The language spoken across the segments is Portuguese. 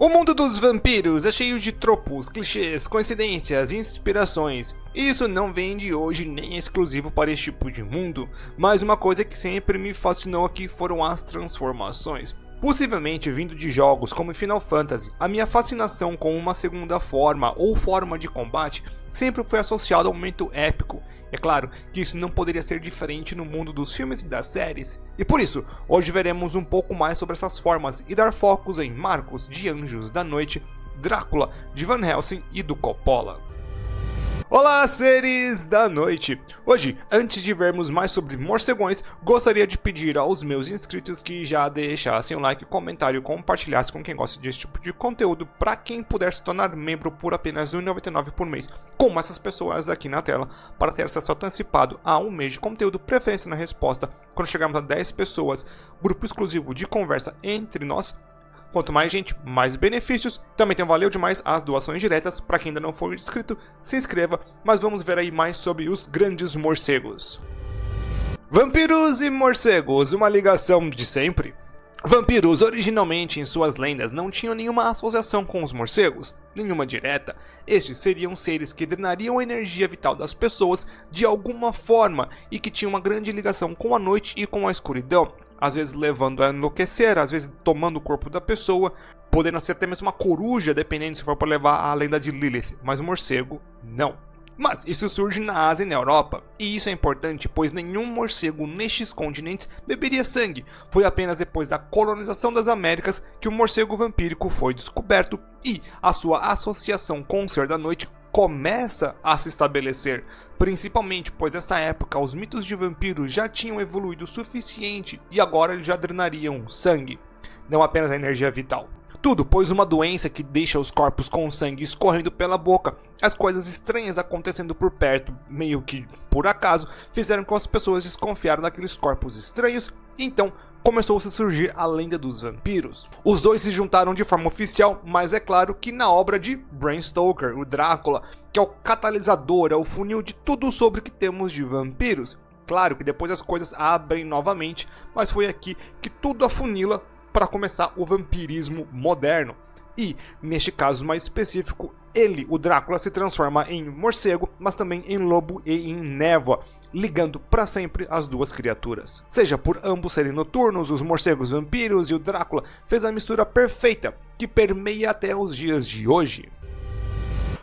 O mundo dos vampiros é cheio de tropos, clichês, coincidências e inspirações. E isso não vem de hoje nem é exclusivo para este tipo de mundo, mas uma coisa que sempre me fascinou aqui foram as transformações. Possivelmente vindo de jogos como Final Fantasy, a minha fascinação com uma segunda forma ou forma de combate sempre foi associada ao momento épico. É claro que isso não poderia ser diferente no mundo dos filmes e das séries, e por isso, hoje veremos um pouco mais sobre essas formas e dar focos em Marcos de Anjos da Noite, Drácula de Van Helsing e do Coppola. Olá, seres da noite! Hoje, antes de vermos mais sobre morcegões, gostaria de pedir aos meus inscritos que já deixassem o like, comentário e compartilhassem com quem gosta desse tipo de conteúdo para quem puder se tornar membro por apenas R$ 1,99 por mês, como essas pessoas aqui na tela, para ter acesso antecipado a um mês de conteúdo, preferência na resposta, quando chegarmos a 10 pessoas, grupo exclusivo de conversa entre nós. Quanto mais gente, mais benefícios. Também tem valeu demais as doações diretas. Para quem ainda não for inscrito, se inscreva. Mas vamos ver aí mais sobre os grandes morcegos. Vampiros e morcegos, uma ligação de sempre. Vampiros, originalmente em suas lendas, não tinham nenhuma associação com os morcegos, nenhuma direta. Estes seriam seres que drenariam a energia vital das pessoas de alguma forma e que tinham uma grande ligação com a noite e com a escuridão. Às vezes levando a enlouquecer, às vezes tomando o corpo da pessoa, podendo ser até mesmo uma coruja, dependendo se for para levar a lenda de Lilith, mas o morcego, não. Mas isso surge na Ásia e na Europa, e isso é importante pois nenhum morcego nestes continentes beberia sangue. Foi apenas depois da colonização das Américas que o morcego vampírico foi descoberto e a sua associação com o Ser da Noite começa a se estabelecer, principalmente pois nessa época os mitos de vampiros já tinham evoluído o suficiente e agora eles já drenariam sangue, não apenas a energia vital. Tudo pois uma doença que deixa os corpos com sangue escorrendo pela boca, as coisas estranhas acontecendo por perto, meio que por acaso, fizeram com as pessoas desconfiaram daqueles corpos estranhos, e então começou a surgir a lenda dos vampiros. Os dois se juntaram de forma oficial, mas é claro que na obra de Bram Stoker, o Drácula, que é o catalisador, é o funil de tudo sobre o que temos de vampiros. Claro que depois as coisas abrem novamente, mas foi aqui que tudo afunila para começar o vampirismo moderno. E, neste caso mais específico, ele, o Drácula, se transforma em morcego, mas também em lobo e em névoa, ligando para sempre as duas criaturas. Seja por ambos serem noturnos, os morcegos vampiros e o Drácula fez a mistura perfeita, que permeia até os dias de hoje.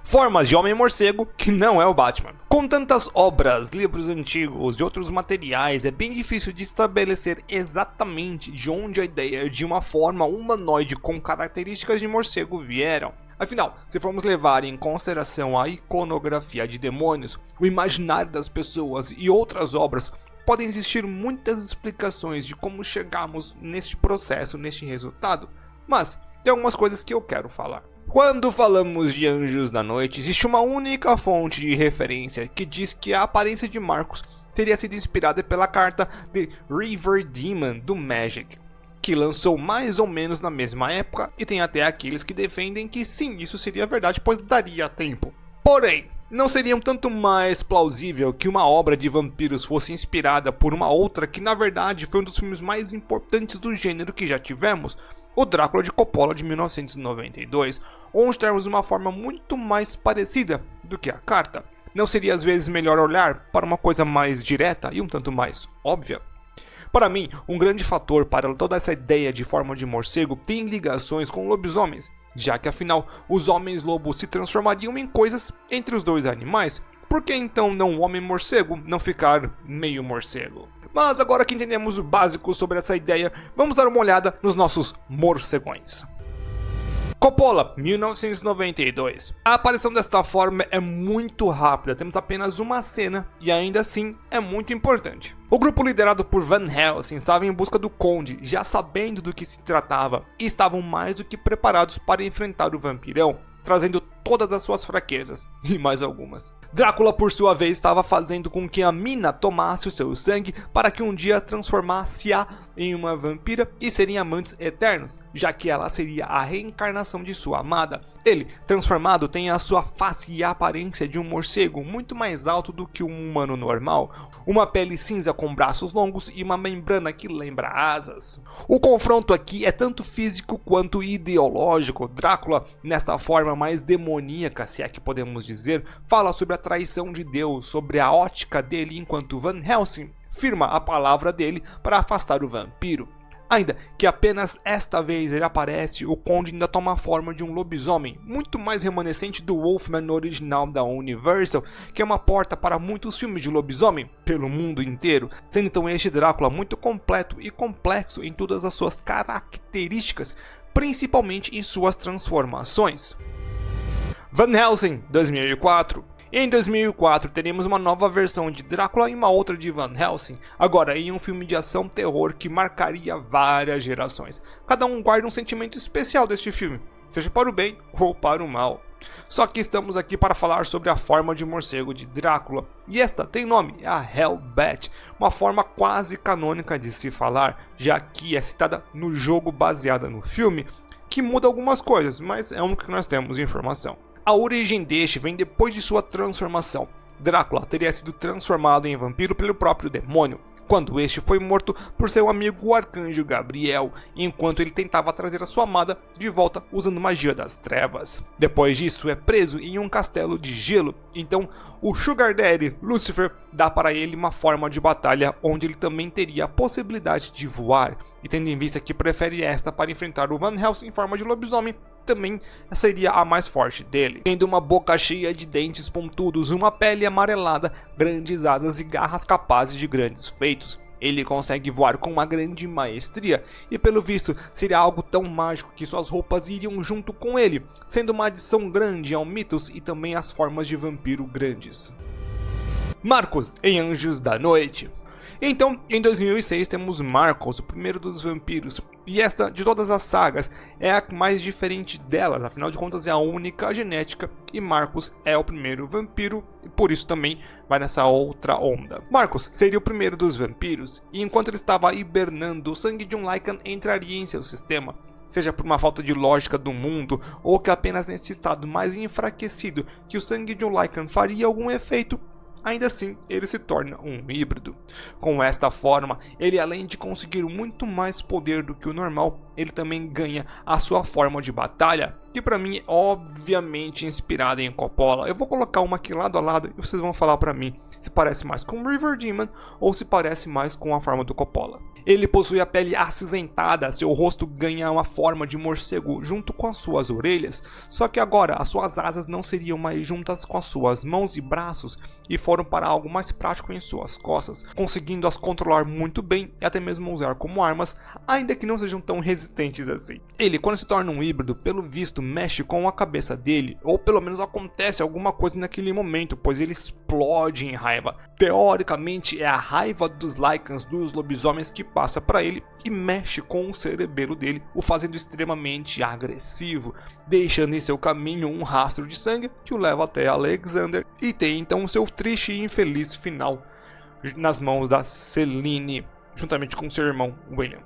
Formas de Homem-Morcego que não é o Batman. Com tantas obras, livros antigos e outros materiais, é bem difícil de estabelecer exatamente de onde a ideia de uma forma humanoide com características de morcego vieram. Afinal, se formos levar em consideração a iconografia de demônios, o imaginário das pessoas e outras obras, podem existir muitas explicações de como chegamos neste processo, neste resultado, mas tem algumas coisas que eu quero falar. Quando falamos de Anjos da Noite, existe uma única fonte de referência que diz que a aparência de Marcos teria sido inspirada pela carta The River Demon do Magic, que lançou mais ou menos na mesma época, e tem até aqueles que defendem que sim, isso seria verdade, pois daria tempo. Porém, não seria um tanto mais plausível que uma obra de vampiros fosse inspirada por uma outra que na verdade foi um dos filmes mais importantes do gênero que já tivemos, o Drácula de Coppola de 1992, onde temos uma forma muito mais parecida do que a carta. Não seria às vezes melhor olhar para uma coisa mais direta e um tanto mais óbvia? Para mim, um grande fator para toda essa ideia de forma de morcego tem ligações com lobisomens, já que afinal os homens-lobos se transformariam em coisas entre os dois animais. Por que então não o homem-morcego não ficar meio morcego? Mas agora que entendemos o básico sobre essa ideia, vamos dar uma olhada nos nossos morcegões. Coppola, 1992. A aparição desta forma é muito rápida, temos apenas uma cena e ainda assim é muito importante. O grupo liderado por Van Helsing estava em busca do Conde, já sabendo do que se tratava, e estavam mais do que preparados para enfrentar o vampirão, trazendo todas as suas fraquezas, e mais algumas. Drácula, por sua vez, estava fazendo com que a mina tomasse o seu sangue para que um dia transformasse-a em uma vampira e serem amantes eternos, já que ela seria a reencarnação de sua amada. Ele, transformado, tem a sua face e a aparência de um morcego muito mais alto do que um humano normal, uma pele cinza com braços longos e uma membrana que lembra asas. O confronto aqui é tanto físico quanto ideológico. Drácula, nesta forma mais demoníaca, se é que podemos dizer, fala sobre a traição de Deus, sobre a ótica dele, enquanto Van Helsing firma a palavra dele para afastar o vampiro. Ainda que apenas esta vez ele aparece, o Conde ainda toma a forma de um lobisomem, muito mais remanescente do Wolfman original da Universal, que é uma porta para muitos filmes de lobisomem pelo mundo inteiro, sendo então este Drácula muito completo e complexo em todas as suas características, principalmente em suas transformações. Van Helsing, 2004. Em 2004 teremos uma nova versão de Drácula e uma outra de Van Helsing, agora em um filme de ação terror que marcaria várias gerações. Cada um guarda um sentimento especial deste filme, seja para o bem ou para o mal. Só que estamos aqui para falar sobre a forma de morcego de Drácula, e esta tem nome, é a Hellbat, uma forma quase canônica de se falar, já que é citada no jogo baseada no filme, que muda algumas coisas, mas é o único que nós temos informação. A origem deste vem depois de sua transformação. Drácula teria sido transformado em vampiro pelo próprio demônio, quando este foi morto por seu amigo o arcanjo Gabriel, enquanto ele tentava trazer a sua amada de volta usando magia das trevas. Depois disso é preso em um castelo de gelo, então o Sugar Daddy Lucifer dá para ele uma forma de batalha onde ele também teria a possibilidade de voar, e tendo em vista que prefere esta para enfrentar o Van Helsing em forma de lobisomem, também seria a mais forte dele. Tendo uma boca cheia de dentes pontudos, uma pele amarelada, grandes asas e garras capazes de grandes feitos. Ele consegue voar com uma grande maestria e pelo visto seria algo tão mágico que suas roupas iriam junto com ele, sendo uma adição grande ao mitos e também às formas de vampiro grandes. Marcos em Anjos da Noite. Então, em 2006 temos Marcos, o primeiro dos vampiros, e esta, de todas as sagas, é a mais diferente delas, afinal de contas é a única genética, e Marcos é o primeiro vampiro, e por isso também vai nessa outra onda. Marcos seria o primeiro dos vampiros, e enquanto ele estava hibernando, o sangue de um Lycan entraria em seu sistema, seja por uma falta de lógica do mundo, ou que apenas nesse estado mais enfraquecido que o sangue de um Lycan faria algum efeito, ainda assim ele se torna um híbrido. Com esta forma, ele além de conseguir muito mais poder do que o normal, ele também ganha a sua forma de batalha, que para mim é obviamente inspirada em Coppola. Eu vou colocar uma aqui lado a lado e vocês vão falar para mim se parece mais com River Demon ou se parece mais com a forma do Coppola. Ele possui a pele acinzentada, seu rosto ganha uma forma de morcego junto com as suas orelhas, só que agora as suas asas não seriam mais juntas com as suas mãos e braços e foram para algo mais prático em suas costas, conseguindo as controlar muito bem e até mesmo usar como armas, ainda que não sejam tão resistentes assim. Ele, quando se torna um híbrido, pelo visto mexe com a cabeça dele, ou pelo menos acontece alguma coisa naquele momento, pois ele explode em raiva. Teoricamente é a raiva dos Lycans, dos lobisomens, que passa para ele e mexe com o cerebelo dele, o fazendo extremamente agressivo, deixando em seu caminho um rastro de sangue que o leva até Alexander e tem então seu triste e infeliz final nas mãos da Celine, juntamente com seu irmão William.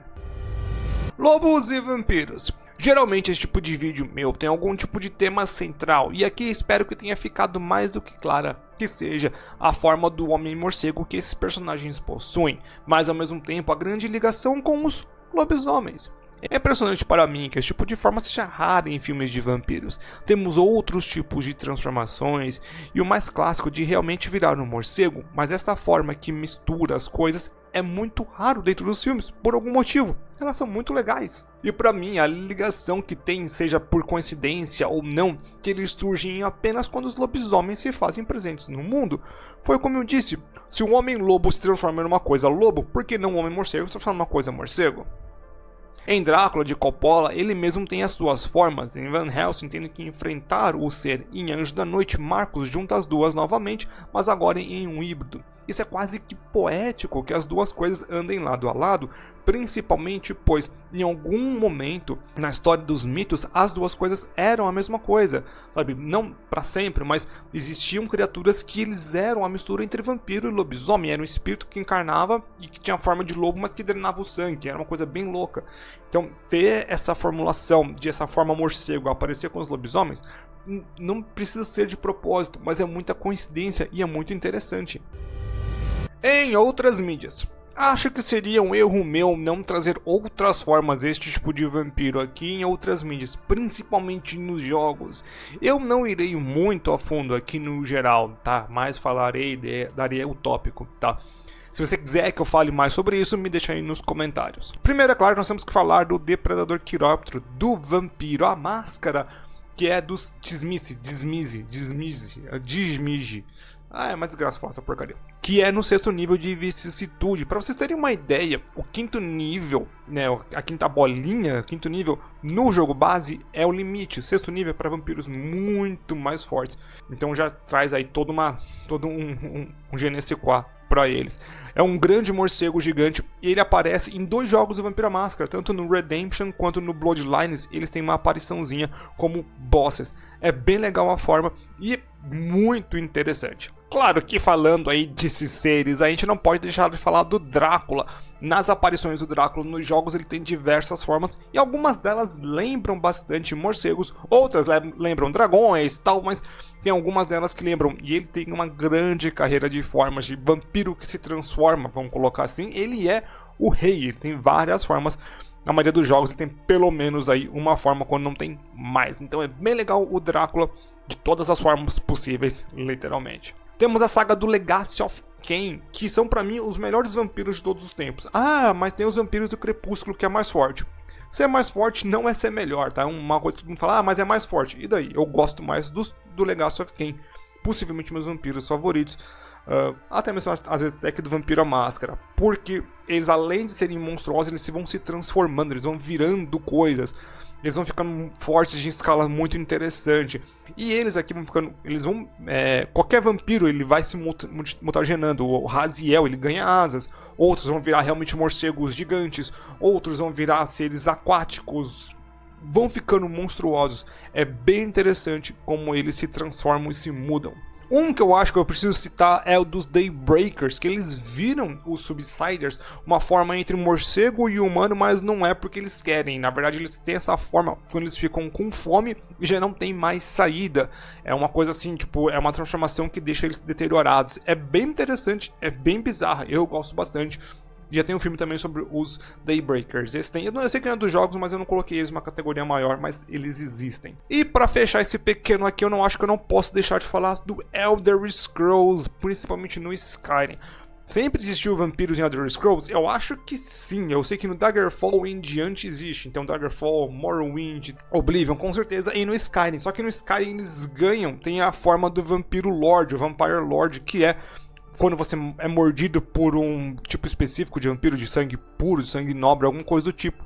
Lobos e vampiros. Geralmente esse tipo de vídeo meu tem algum tipo de tema central, e aqui espero que tenha ficado mais do que clara, que seja a forma do homem morcego que esses personagens possuem, mas ao mesmo tempo a grande ligação com os lobisomens. É impressionante para mim que esse tipo de forma seja rara em filmes de vampiros. Temos outros tipos de transformações e o mais clássico de realmente virar um morcego, mas essa forma que mistura as coisas é muito raro dentro dos filmes, por algum motivo. Elas são muito legais. E para mim, a ligação que tem, seja por coincidência ou não, que eles surgem apenas quando os lobisomens se fazem presentes no mundo. Foi como eu disse, se um homem lobo se transforma em uma coisa lobo, por que não um homem morcego se transforma em uma coisa morcego? Em Drácula de Coppola, ele mesmo tem as suas formas. Em Van Helsing, tendo que enfrentar o ser. Em Anjos da Noite, Marcos junta as duas novamente, mas agora em um híbrido. Isso é quase que poético que as duas coisas andem lado a lado, principalmente pois em algum momento na história dos mitos as duas coisas eram a mesma coisa, sabe? Não para sempre, mas existiam criaturas que eles eram a mistura entre vampiro e lobisomem, era um espírito que encarnava e que tinha forma de lobo, mas que drenava o sangue, era uma coisa bem louca. Então ter essa formulação de essa forma morcego aparecer com os lobisomens não precisa ser de propósito, mas é muita coincidência e é muito interessante. Em outras mídias, acho que seria um erro meu não trazer outras formas deste tipo de vampiro aqui em outras mídias, principalmente nos jogos. Eu não irei muito a fundo aqui no geral, tá? Mas darei o tópico, tá? Se você quiser que eu fale mais sobre isso, me deixa aí nos comentários. Primeiro, é claro, nós temos que falar do Depredador Quiróptero, do Vampiro à Máscara, que é dos Dismige. É uma desgraça falar essa porcaria. Que é no 6º nível de vicissitude. Pra vocês terem uma ideia, o 5º nível, né, a 5ª bolinha, o 5º nível no jogo base é o limite. O 6º nível é para vampiros muito mais fortes. Então já traz aí todo um je ne sais quoi pra eles. É um grande morcego gigante e ele aparece em 2 jogos do Vampiro à Máscara, tanto no Redemption quanto no Bloodlines. Eles têm uma apariçãozinha como bosses. É bem legal a forma e muito interessante. Claro que falando aí desses seres, a gente não pode deixar de falar do Drácula. Nas aparições do Drácula nos jogos ele tem diversas formas e algumas delas lembram bastante morcegos, outras lembram dragões e tal, mas tem algumas delas que lembram. E ele tem uma grande carreira de formas de vampiro que se transforma, vamos colocar assim. Ele é o rei, ele tem várias formas. Na maioria dos jogos ele tem pelo menos aí uma forma, quando não tem mais. Então é bem legal o Drácula de todas as formas possíveis, literalmente. Temos a saga do Legacy of Kain, que são pra mim os melhores vampiros de todos os tempos. Ah, mas tem os vampiros do Crepúsculo que é mais forte. Ser mais forte não é ser melhor, tá? É uma coisa que todo mundo fala, ah, mas é mais forte. E daí? Eu gosto mais do Legacy of Kain. Possivelmente meus vampiros favoritos. Até mesmo, às vezes, até que do Vampiro à Máscara. Porque eles, além de serem monstruosos, eles vão se transformando, eles vão virando coisas. Eles vão ficando fortes de escala muito interessante. E eles aqui vão ficando... qualquer vampiro ele vai se mutagenando. O Raziel ele ganha asas. Outros vão virar realmente morcegos gigantes. Outros vão virar seres aquáticos. Vão ficando monstruosos. É bem interessante como eles se transformam e se mudam. Um que eu acho que eu preciso citar é o dos Daybreakers, que eles viram os Subsiders uma forma entre morcego e humano, mas não é porque eles querem. Na verdade, eles têm essa forma quando eles ficam com fome e já não tem mais saída. É uma coisa assim, tipo, é uma transformação que deixa eles deteriorados. É bem interessante, é bem bizarra, eu gosto bastante. Já tem um filme também sobre os Daybreakers. Esse tem, eu sei que não é dos jogos, mas eu não coloquei eles numa categoria maior, mas eles existem. E pra fechar esse pequeno aqui, eu acho que eu não posso deixar de falar do Elder Scrolls, principalmente no Skyrim. Sempre existiu vampiros em Elder Scrolls? Eu acho que sim. Eu sei que no Daggerfall em diante existe. Então Daggerfall, Morrowind, Oblivion, com certeza. E no Skyrim. Só que no Skyrim eles ganham, tem a forma do Vampiro Lord, o Vampire Lord, que é quando você é mordido por um tipo específico de vampiro, de sangue puro, de sangue nobre, alguma coisa do tipo,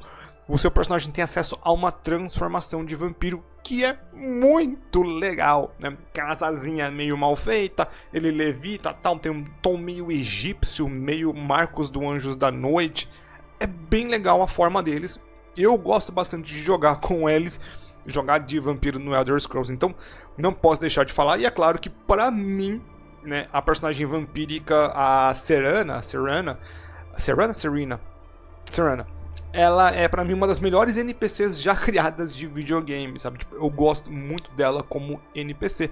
o seu personagem tem acesso a uma transformação de vampiro que é muito legal, né? Aquela asazinha meio mal feita, ele levita, tal, tem um tom meio egípcio, meio Marcos do Anjos da Noite. É bem legal a forma deles. Eu gosto bastante de jogar com eles, jogar de vampiro no Elder Scrolls, então não posso deixar de falar. E é claro que pra mim, né, a personagem vampírica, a Serena, ela é pra mim uma das melhores NPCs já criadas de videogame, sabe? Tipo, eu gosto muito dela como NPC.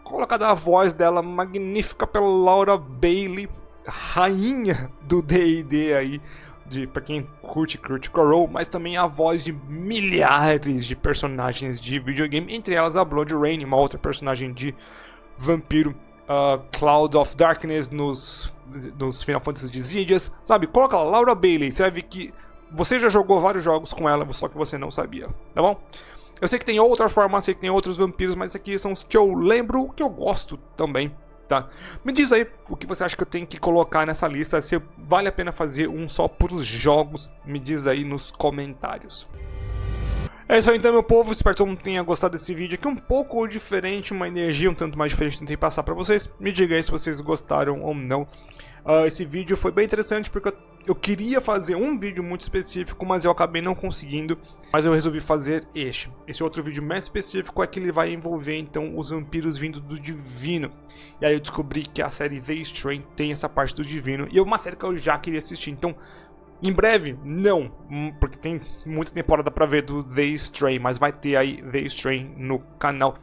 Colocada a voz dela magnífica pela Laura Bailey, rainha do D&D aí, pra quem curte Critical Role, mas também a voz de milhares de personagens de videogame, entre elas a Blood Rain, uma outra personagem de vampiro. Cloud of Darkness nos Final Fantasy Dissidia, sabe? Coloca lá, Laura Bailey, você vai ver que você já jogou vários jogos com ela, só que você não sabia, tá bom? Eu sei que tem outra forma, sei que tem outros vampiros, mas aqui são os que eu lembro, que eu gosto também, tá? Me diz aí o que você acha que eu tenho que colocar nessa lista, se vale a pena fazer um só por os jogos, me diz aí nos comentários. É isso aí então, meu povo, espero que todo mundo tenha gostado desse vídeo aqui, um pouco diferente, uma energia um tanto mais diferente que eu tentei passar pra vocês. Me diga aí se vocês gostaram ou não. Esse vídeo foi bem interessante porque eu queria fazer um vídeo muito específico, mas eu acabei não conseguindo. Mas eu resolvi fazer este. Esse outro vídeo mais específico é que ele vai envolver então os vampiros vindo do divino. E aí eu descobri que a série The Strain tem essa parte do divino, e é uma série que eu já queria assistir, então... Em breve, não, porque tem muita temporada pra ver do The Strain, mas vai ter aí The Strain no canal.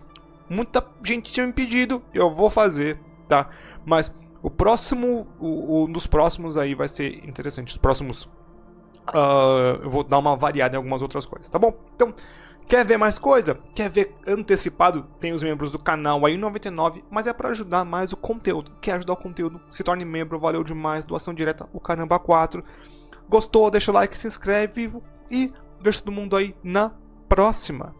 Muita gente tinha me pedido, eu vou fazer, tá? Mas o próximo, um dos próximos aí vai ser interessante. Os próximos, eu vou dar uma variada em algumas outras coisas, tá bom? Então, quer ver mais coisa? Quer ver antecipado? Tem os membros do canal aí, 99, mas é pra ajudar mais o conteúdo. Quer ajudar o conteúdo? Se torne membro, valeu demais, doação direta, o caramba 4. Gostou? Deixa o like, se inscreve e vejo todo mundo aí na próxima.